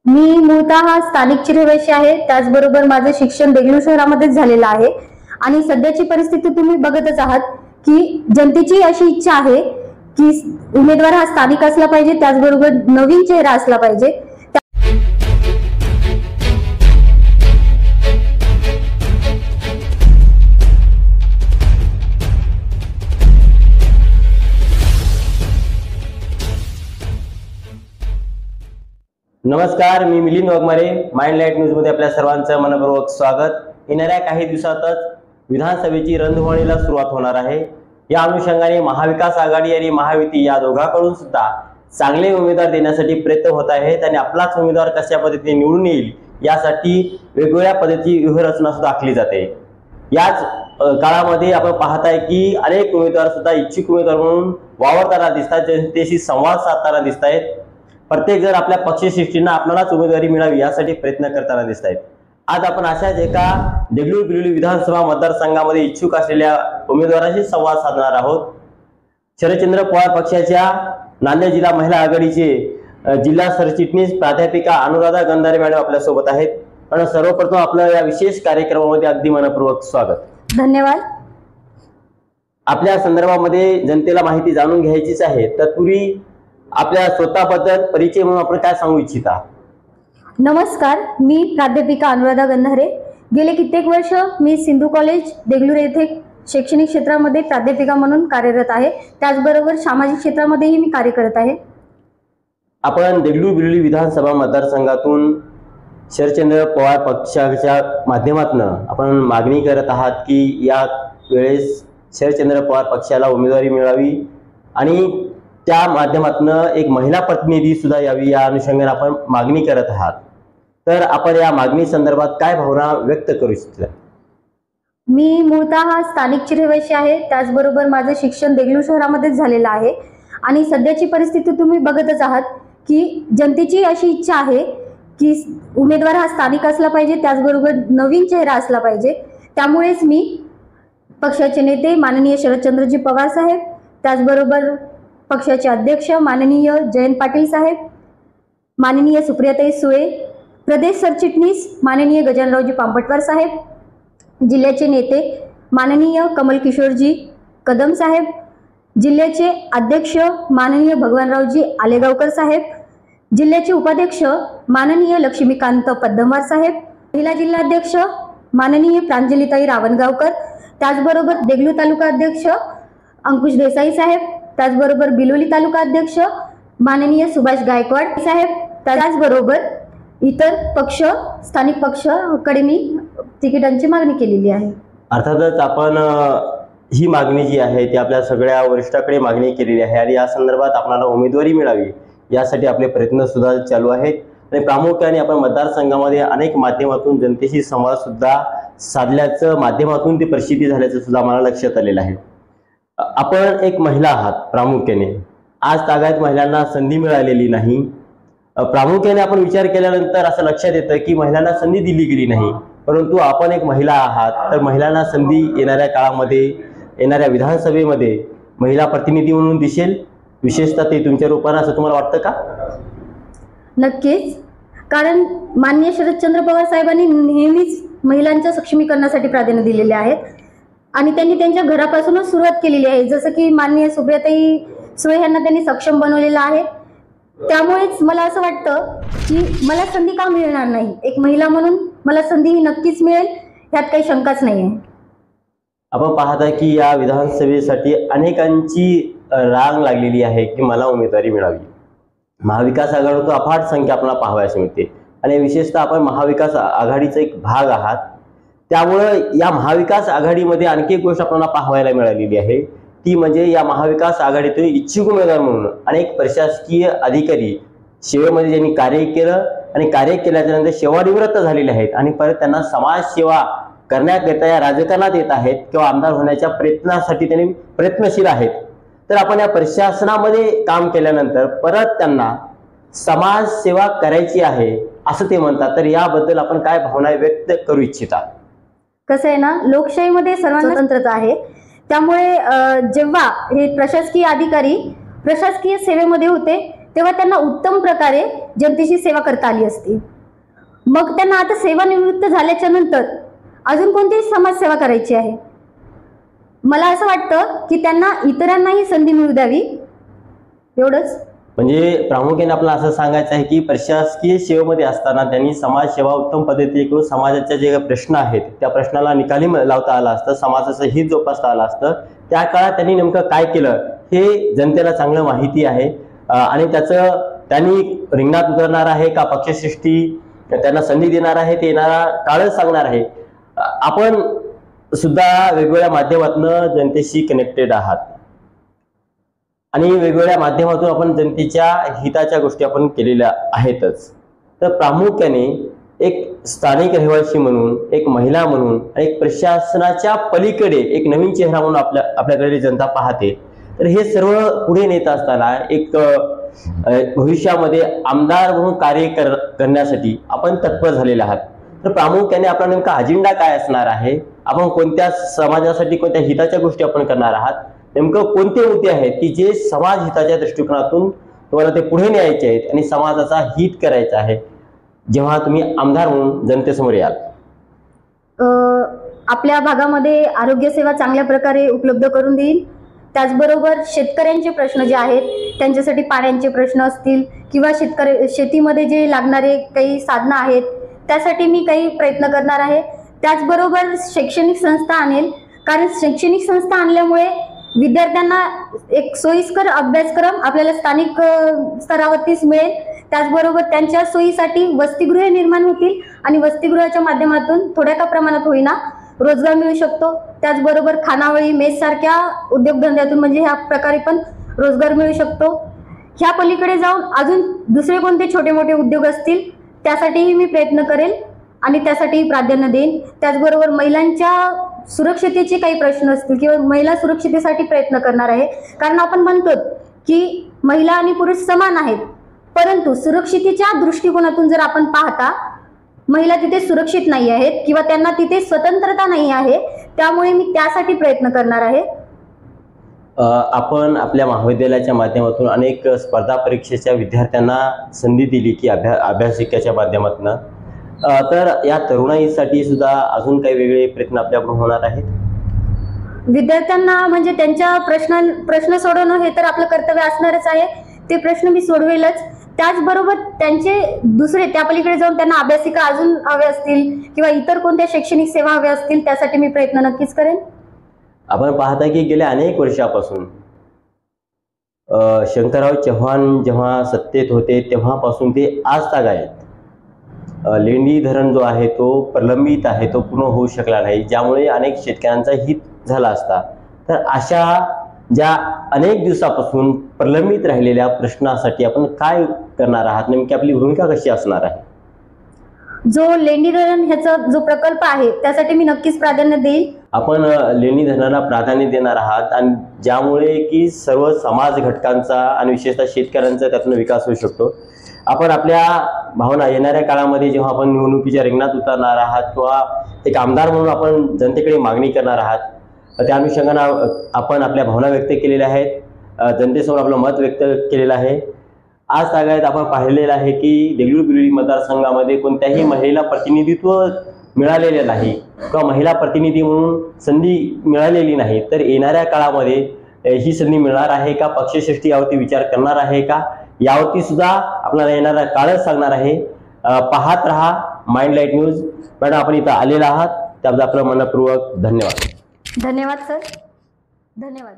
मी मूळतः स्थानिक रहिवासी आहे. त्याचबरोबर माझं शिक्षण देगलूर शहरामध्येच झालेलं आहे आणि सध्याची परिस्थिती तुम्ही बघतच आहात की जनतेची अशी इच्छा आहे की उमेदवार हा स्थानिक असला पाहिजे, त्याचबरोबर नवीन चेहरा असला पाहिजे. नमस्कार, मी Milind Waghmare. Mind light news मध्ये आपल्या सर्वांचं मनपूर्वक स्वागत. येणाऱ्या काही दिवसातच विधानसभेची रणधुमाळीला सुरुवात होणार आहे. या अनुषंगाने महाविकास आघाडी आणि महायुती या दोघांकडून सुद्धा चांगले उमेदवार देण्यासाठी प्रयत्न होत आहेत आणि आपलाच उमेदवार कशा पद्धतीने निवडून येईल यासाठी वेगवेगळ्या पद्धतीची व्यूहरचना सुद्धा आखली जाते. याच काळामध्ये आपण पाहताय की अनेक उमेदवार सुद्धा इच्छुक उमेदवार म्हणून वावरताना दिसतात, जनतेशी संवाद साधताना दिसत आहेत. प्रत्येक जण आपल्या पक्षश्रेष्ठींना आपल्यालाच उमेदवारी मिळावी यासाठी प्रयत्न करताना दिसत आहेत. आज आपण अशाच एका देगलूर बिलोली विधानसभा मतदारसंघामध्ये इच्छुक असलेल्या उमेदवारांशी संवाद साधणार आहोत. शरदचंद्र पवार पक्षाच्या नांदेड जिल्हा महिला आघाडीचे जिल्हा सरचिटणीस प्राध्यापिका अनुराधा गंधारे मॅडम आपल्या सोबत आहेत. आणि सर्वप्रथम आपलं या विशेष कार्यक्रमामध्ये अगदी मनपूर्वक स्वागत. धन्यवाद. आपल्या संदर्भामध्ये जनतेला माहिती जाणून घ्यायचीच आहे, तत्पूर्वी आपल्या स्वतःबद्दल परिचय म्हणून आपण काय सांगू इच्छिता? नमस्कार, मी प्राध्यापिका अनुराधा गंधारे. गेले कित्येक वर्ष मी सिंधू कॉलेज देगलूर येथे शैक्षणिक क्षेत्रामध्ये प्राध्यापिका म्हणून कार्यरत आहे. त्याचबरोबर सामाजिक क्षेत्रामध्येही मी कार्य करत आहे. आपण देगलूर बिलोली विधानसभा मतदारसंघातून शरदचंद्र पवार पक्षाच्या माध्यमातून आपण मागणी करत आहात की या वेळेस शरदचंद्र पवार पक्षाला उमेदवारी मिळावी आणि त्या माध्यमातून एक महिला प्रतिनिधी सुद्धा यावी, या अनुषंगाने आपण मागणी करत आहात. तर आपण या मागणी संदर्भात काय भावना व्यक्त करू इच्छिता? मी मूळतः स्थानिक रहिवासी आहे. त्याचबरोबर माझं शिक्षण देगलूर शहरामध्येच झालेलं आहे आणि सध्याची परिस्थिती तुम्ही बघतच आहात की जनतेची अशी इच्छा आहे की उमेदवार हा स्थानिक असला पाहिजे, त्याचबरोबर नवीन चेहरा असला पाहिजे. त्यामुळेच मी पक्षाचे नेते माननीय शरदचंद्रजी पवार साहेब, त्याचबरोबर पक्षाचे अध्यक्ष माननीय जयंत पाटील साहेब, माननीय सुप्रियाताई सुळे, प्रदेश सरचिटणीस माननीय गजाननरावजी पांपटवार साहेब, जिल्ह्याचे नेते माननीय कमल किशोरजी कदम साहेब, जिल्ह्याचे अध्यक्ष माननीय भगवानरावजी आलेगावकर साहेब, जिल्ह्याचे उपाध्यक्ष माननीय लक्ष्मीकांत पद्मवार साहेब, महिला जिल्हाध्यक्ष माननीय प्रांजलीताई रावणगावकर, त्याचबरोबर देगलूर तालुका अध्यक्ष अंकुश देसाई साहेब, त्याचबरोबर बिलोली तालुका अध्यक्ष माननीय सुभाष गायकवाड साहेब, त्याचबरोबर इतर पक्ष स्थानिक पक्षाकडे मी तिकिटांची मागणी केलेली आहे. अर्थातच आपण ही मागणी जी आहे ती आपल्या सगळ्या वरिष्ठाकडे मागणी केलेली आहे आणि या संदर्भात आपल्याला उमेदवारी मिळावी यासाठी आपले प्रयत्न सुद्धा चालू आहेत. आणि प्रामुख्याने आपण मतदारसंघामध्ये अनेक माध्यमातून जनतेशी संवाद सुद्धा साधल्याचं, माध्यमातून ती प्रसिद्धी झाल्याचं सुद्धा मला लक्षात आलेलं आहे. आपण एक महिला आहात प्रामुख्याने. आज तागायत महिलांना संधी मिळालेली नाही. प्रामुख्याने आपण विचार केल्यानंतर असं लक्षात येतं की महिलांना संधी दिली गेली नाही, परंतु आपण एक महिला आहात तर महिलांना संधी येणाऱ्या काळामध्ये, येणाऱ्या विधानसभेमध्ये महिला प्रतिनिधी म्हणून दिसेल, विशेषतः ते तुमच्या रूपाने, असं तुम्हाला वाटतं का? नक्कीच, कारण माननीय शरदचंद्र पवार साहेबांनी नेहमीच महिलांच्या सक्षमीकरणासाठी प्राधान्य दिलेले आहेत आणि त्यांनी त्यांच्या घरापासूनच सुरुवात केलेली आहे. जसं की माननीय सुप्रियाताई सुळे यांना त्यांनी सक्षम बनवलेलं आहे. त्यामुळेच मला असं वाटतं की मला संधी का मिळणार नाही, एक महिला म्हणून मला संधी ही नक्कीच मिळेल, यात काही शंकाच नाही आहे. आपण पाहता की या विधानसभेसाठी अनेकांची रांग लागलेली आहे की मला उमेदवारी मिळावी. महाविकास आघाडीतून अफाट संख्या आपल्याला पाहावयास मिळते आणि विशेषतः आपण महाविकास आघाडीचा एक भाग आहात. त्यामुळे या महाविकास आघाडीमध्ये आणखी एक गोष्ट आपल्याला पाहायला मिळालेली आहे, ती म्हणजे या महाविकास आघाडीतून इच्छुक उमेदवार म्हणून अनेक प्रशासकीय अधिकारी सेवेमध्ये ज्यांनी कार्य केलं आणि कार्य केल्याच्या नंतर सेवानिवृत्त झालेले आहेत आणि परत त्यांना समाजसेवा करण्याकरिता या राजकारणात येत आहेत किंवा आमदार होण्याच्या प्रयत्नासाठी त्यांनी प्रयत्नशील आहेत. तर आपण या प्रशासनामध्ये काम केल्यानंतर परत त्यांना समाजसेवा करायची आहे असं ते म्हणतात. तर याबद्दल आपण काय भावना व्यक्त करू इच्छिता? कसं आहे ना, लोकशाहीमध्ये सर्वांना स्वतंत्रता आहे. त्यामुळे जेव्हा हे प्रशासकीय अधिकारी प्रशासकीय सेवेमध्ये होते तेव्हा त्यांना उत्तम प्रकारे जनतेची सेवा करता आली असती. मग त्यांना आता सेवानिवृत्त झाल्याच्या नंतर अजून कोणती समाजसेवा करायची आहे? मला असं वाटतं की त्यांना इतरांनाही संधी मिळू द्यावी, एवढंच. म्हणजे प्रामुख्याने आपल्याला असं सांगायचं आहे की प्रशासकीय सेवेमध्ये असताना त्यांनी समाजसेवा उत्तम पद्धतीने करून समाजाचे जे प्रश्न आहेत त्या प्रश्नाला निकाली लावता आला असतं, समाजाचं हित जोपासता आलं असतं. त्या काळात त्यांनी नेमकं काय केलं हे जनतेला चांगलं माहिती आहे. आणि त्याचं त्यांनी रिंगणात उतरणार आहे का पक्षश्रेष्ठी त्यांना संधी देणार आहे ते येणारा काळच सांगणार आहे. आपण सुद्धा वेगवेगळ्या माध्यमातून जनतेशी कनेक्टेड आहात आणि वेगवेगळ्या माध्यमातून आपण जनतेच्या हिताच्या गोष्टी आपण केलेल्या आहेतच. तर प्रामुख्याने एक स्थानिक रहिवासी म्हणून, एक महिला म्हणून, एक प्रशासनाच्या पलीकडे एक नवीन चेहरा म्हणून आपल्याकडे जनता पाहते. तर हे सर्व पुढे नेत असताना एक भविष्यामध्ये आमदार म्हणून कार्य करण्यासाठी आपण तत्पर झालेले आहात. तर प्रामुख्याने आपला नेमका अजेंडा काय असणार आहे, आपण कोणत्या समाजासाठी कोणत्या हिताच्या गोष्टी आपण करणार आहात, नेमकं कोणते मुद्दे आहेत की जे समाज हिताच्या दृष्टिकोनातून तुम्हाला ते पुढे न्यायचे आहेत आणि समाजाचा हित करायचा आहे जेव्हा तुम्ही आमदार म्हणून जनतेसमोर याल? आपल्या भागामध्ये आरोग्य सेवा चांगल्या प्रकारे उपलब्ध करून देईल. त्याचबरोबर शेतकऱ्यांचे प्रश्न जे आहेत त्यांच्यासाठी पाण्याचे प्रश्न असतील किंवा शेतीमध्ये जे लागणारे काही साधनं आहेत त्यासाठी मी काही प्रयत्न करणार आहे. त्याचबरोबर शैक्षणिक संस्था आणेल, कारण शैक्षणिक संस्था आणल्यामुळे विद्यार्थ्यांना एक सोयीस्कर अभ्यासक्रम आपल्याला स्थानिक स्तरावरतीच मिळेल. त्याचबरोबर त्यांच्या सोयीसाठी वसतिगृहे निर्माण होतील आणि वसतिगृहाच्या माध्यमातून थोड्या का प्रमाणात होईना रोजगार मिळू शकतो. त्याचबरोबर खानावळी, मेस सारख्या उद्योगधंद्यातून म्हणजे ह्या प्रकारे पण रोजगार मिळू शकतो. ह्या पलीकडे जाऊन अजून दुसरे कोणते छोटे मोठे उद्योग असतील त्यासाठीही मी प्रयत्न करेल आणि त्यासाठीही प्राधान्य देईन. त्याचबरोबर महिलांच्या सुरक्षतेचे काही प्रश्न असतील किंवा महिला सुरक्षतेसाठी प्रयत्न करणार आहे, कारण आपण म्हणतो की महिला आणि पुरुष समान आहेत, परंतु सुरक्षितेच्या दृष्टिकोनातून जर आपण पाहता महिला तिथे सुरक्षित नाही आहेत किंवा त्यांना तिथे स्वतंत्रता नाही आहे. त्यामुळे मी त्यासाठी प्रयत्न करणार आहे. आपण आपल्या महाविद्यालयाच्या माध्यमातून अनेक स्पर्धा परीक्षेच्या विद्यार्थ्यांना संधी दिली की अभ्यासिकेच्या माध्यमातून. तर या तरुणाईसाठी सुद्धा अजून काही वेगळे प्रयत्न आपल्याकडून होणार आहेत? विद्यार्थ्यांना म्हणजे त्यांच्या प्रश्न सोडवणं हे तर आपलं कर्तव्य असणारच आहे. ते प्रश्न मी सोडवेलच. त्याचबरोबर त्यांचे दुसरे त्या पलीकडे जाऊन त्यांना अभ्यासिका अजून हव्या असतील किंवा इतर कोणत्या शैक्षणिक सेवा हव्या असतील त्यासाठी मी प्रयत्न नक्कीच करेन. आपण पाहता की गेल्या अनेक वर्षापासून शंकरराव चव्हाण जेव्हा सत्तेत होते तेव्हापासून ते आज तागायत लेंडी धरण जो आहे तो प्रलंबित आहे, तो पूर्ण होऊ शकला नाही, ज्यामुळे अनेक शेतकऱ्यांचा हित झाला असता. तर अशा ज्या अनेक दिवसापासून प्रलंबित राहिलेल्या प्रश्नासाठी आपण काय करणार आहात, नेमकी आपली भूमिका कशी असणार आहे? जो लेंडी धरण ह्याचा जो प्रकल्प आहे त्यासाठी मी नक्कीच प्राधान्य देईल. आपण लेंडी धरणाला प्राधान्य देणार आहात आणि ज्यामुळे की सर्व समाज घटकांचा आणि विशेषतः शेतकऱ्यांचा त्यातून विकास होऊ शकतो. आपण आपल्या भावना येणाऱ्या काळामध्ये जेव्हा आपण निवडणुकीच्या रिंगणात उतरणार आहात किंवा एक आमदार म्हणून आपण जनतेकडे मागणी करणार आहात, त्या अनुषंगाने आपण आपल्या भावना व्यक्त केलेल्या आहेत, जनतेसमोर आपलं मत व्यक्त केलेलं आहे. आज तागायत आपण पाहिलेलं आहे की देगलूर मतदारसंघामध्ये कोणत्याही महिलेला प्रतिनिधित्व मिळालेले नाही किंवा महिला प्रतिनिधी म्हणून संधी मिळालेली नाही. तर येणाऱ्या काळामध्ये ही संधी मिळणार आहे का, पक्षश्रेष्ठी यावरती विचार करणार आहे का, यावरती सुद्धा आपल्याला येणारा काळच सांगणार आहे. पाहत रहा माइंडलाइट न्यूज. मॅडम, आपण इथं आलेला आहात त्याबद्दल आपलं मनपूर्वक धन्यवाद. धन्यवाद सर, धन्यवाद.